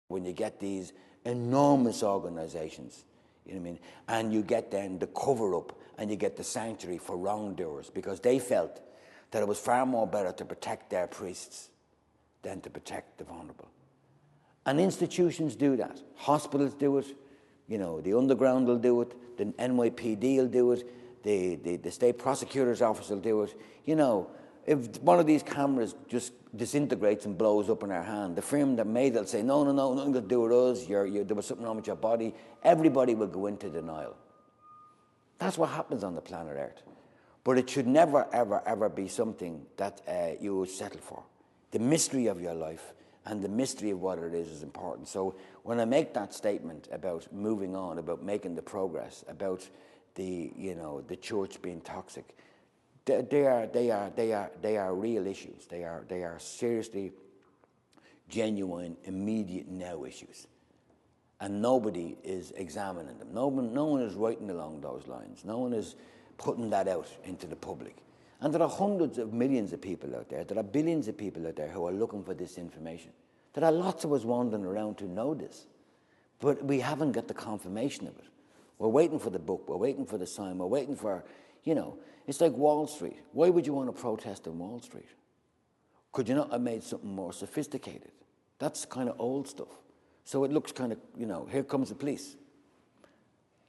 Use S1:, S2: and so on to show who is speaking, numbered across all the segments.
S1: when you get these enormous organizations, you know what I mean, and you get then the cover-up and you get the sanctuary for wrongdoers, because they felt that it was far more better to protect their priests than to protect the vulnerable. And institutions do that. Hospitals do it, you know, the underground will do it, the NYPD will do it, the state prosecutor's office will do it. You know, if one of these cameras just disintegrates and blows up in our hand, the firm that made it will say, no, nothing to do with us, there was something wrong with your body. Everybody will go into denial. That's what happens on the planet Earth. But it should never, ever, ever be something that you would settle for. The mystery of your life and the mystery of what it is important. So when I make that statement about moving on, about making the progress, about the church being toxic, they are real issues. They are seriously, genuine, immediate now issues, and nobody is examining them. No one is writing along those lines. No one is putting that out into the public. And there are hundreds of millions of people out there. There are billions of people out there who are looking for this information. There are lots of us wandering around to know this, but we haven't got the confirmation of it. We're waiting for the book. We're waiting for the sign. We're waiting for, it's like Wall Street. Why would you want to protest on Wall Street? Could you not have made something more sophisticated? That's kind of old stuff. So it looks kind of, here comes the police.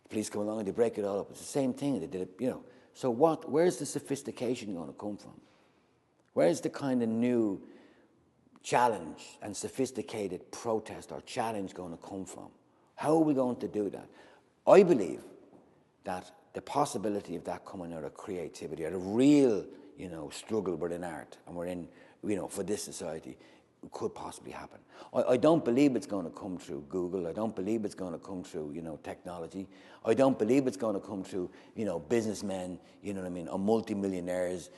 S1: The police come along and they break it all up. It's the same thing. They did it, So where's the sophistication going to come from? Where's the kind of new challenge and sophisticated protest or challenge going to come from? How are we going to do that? I believe that the possibility of that coming out of creativity, out of real, struggle within art and we're in, for this society, could possibly happen. I don't believe it's going to come through Google. I don't believe it's going to come through, technology. I don't believe it's going to come through, businessmen, or multimillionaires,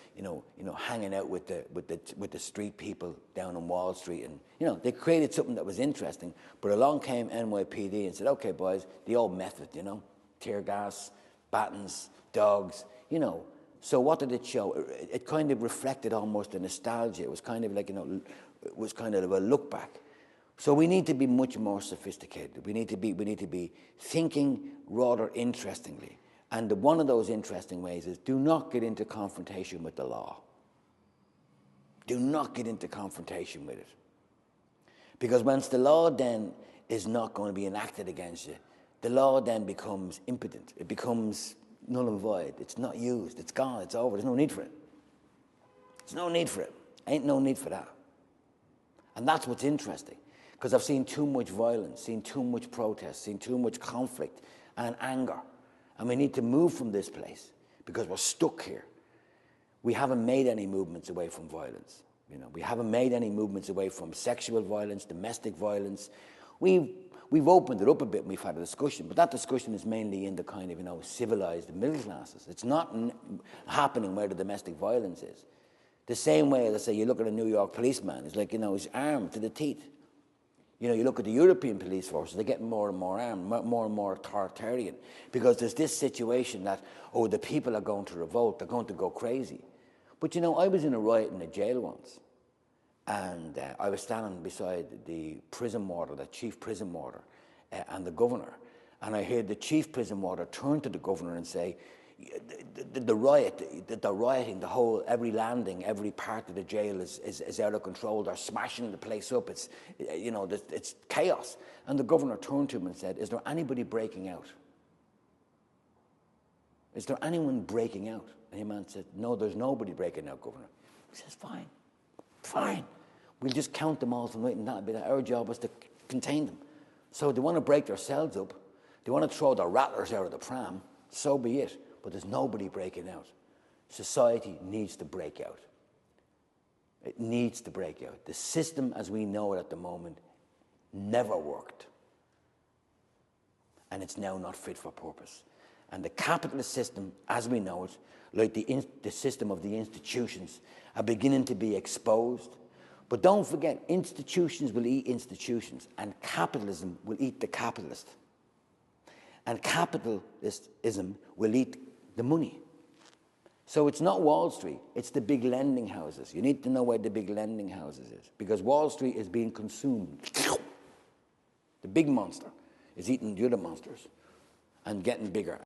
S1: hanging out with the street people down on Wall Street, and they created something that was interesting. But along came NYPD and said, "Okay, boys, the old method, tear gas, batons, dogs, So what did it show? It kind of reflected almost a nostalgia. It was kind of like, it was kind of a look back. So we need to be much more sophisticated. We need to be thinking rather interestingly. And one of those interesting ways is do not get into confrontation with the law. Do not get into confrontation with it. Because once the law then is not going to be enacted against you, the law then becomes impotent. It becomes null and void. It's not used. It's gone. It's over. There's no need for it. There's no need for it. Ain't no need for that. And that's what's interesting, because I've seen too much violence, seen too much protest, seen too much conflict and anger. And we need to move from this place because we're stuck here. We haven't made any movements away from violence. We haven't made any movements away from sexual violence, domestic violence. We've opened it up a bit and we've had a discussion, but that discussion is mainly in the kind of, civilized middle classes. It's not happening where the domestic violence is. The same way, let's say, you look at a New York policeman, it's like, he's armed to the teeth. You look at the European police forces, they're getting more and more armed, more and more authoritarian, because there's this situation that, the people are going to revolt, they're going to go crazy. But, I was in a riot in a jail once, and I was standing beside the prison warder, the chief prison warder, and the governor, and I heard the chief prison warder turn to the governor and say, the rioting, every landing, every part of the jail is out of control. They're smashing the place up. It's chaos. And the governor turned to him and said, "Is there anybody breaking out? Is there anyone breaking out?" And the man said, "No, there's nobody breaking out, Governor." He says, "Fine. We'll just count them all tonight, and that'll be that. Our job is to contain them. So they want to break themselves up. They want to throw their rattlers out of the pram. So be it. But there's nobody breaking out. Society needs to break out. It needs to break out. The system as we know it at the moment never worked. And it's now not fit for purpose. And the capitalist system as we know it, like the system of the institutions, are beginning to be exposed. But don't forget, institutions will eat institutions, and capitalism will eat the capitalist. And capitalism will eat the money. So it's not Wall Street, it's the big lending houses. You need to know where the big lending houses is, because Wall Street is being consumed. The big monster is eating the other monsters and getting bigger.